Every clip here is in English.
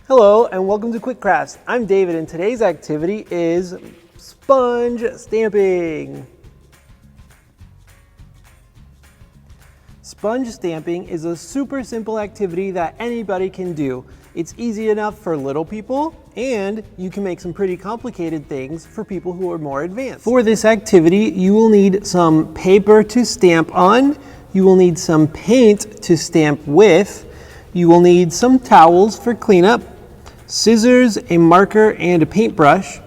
Hello and welcome to Quick Crafts. I'm David and today's activity is sponge stamping. Sponge stamping is a super simple activity that anybody can do. It's easy enough for little people and you can make some pretty complicated things for people who are more advanced. For this activity, you will need some paper to stamp on, you will need some paint to stamp with, you will need some towels for cleanup, scissors, a marker, and a paintbrush,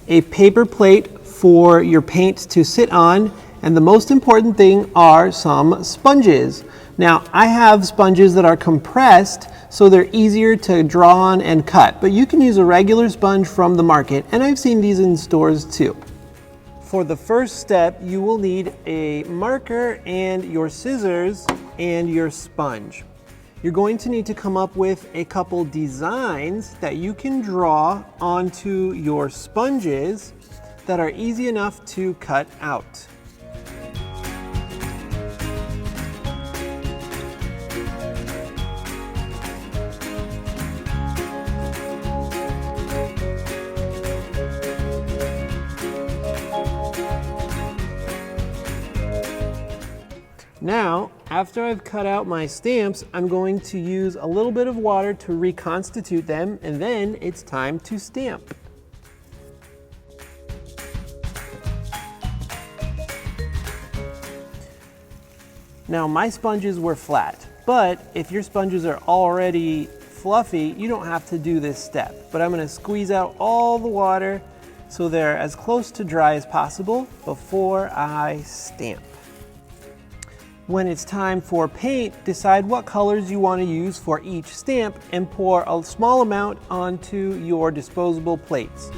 a paper plate for your paint to sit on, and the most important thing are some sponges. Now, I have sponges that are compressed, so they're easier to draw on and cut, but you can use a regular sponge from the market, and I've seen these in stores too. For the first step, you will need a marker and your scissors and your sponge. You're going to need to come up with a couple designs that you can draw onto your sponges that are easy enough to cut out. Now, after I've cut out my stamps, I'm going to use a little bit of water to reconstitute them, and then it's time to stamp. Now, my sponges were flat, but if your sponges are already fluffy, you don't have to do this step. But I'm going to squeeze out all the water so they're as close to dry as possible before I stamp. When it's time for paint, decide what colors you want to use for each stamp and pour a small amount onto your disposable plates.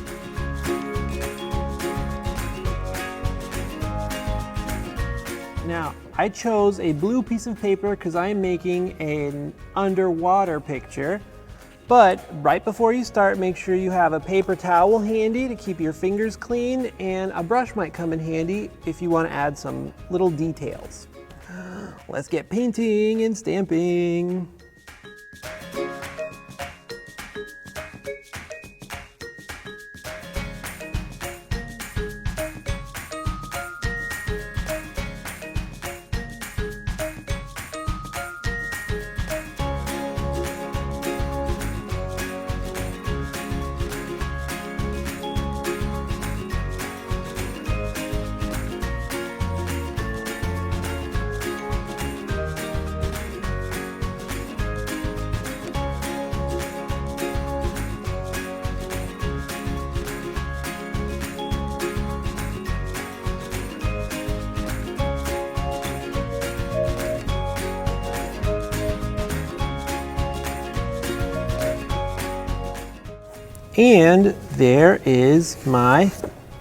Now, I chose a blue piece of paper because I am making an underwater picture. But right before you start, make sure you have a paper towel handy to keep your fingers clean, and a brush might come in handy if you want to add some little details. Let's get painting and stamping. And there is my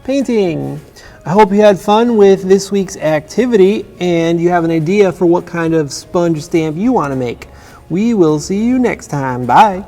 painting. I hope you had fun with this week's activity and you have an idea for what kind of sponge stamp you want to make. We will see you next time. Bye.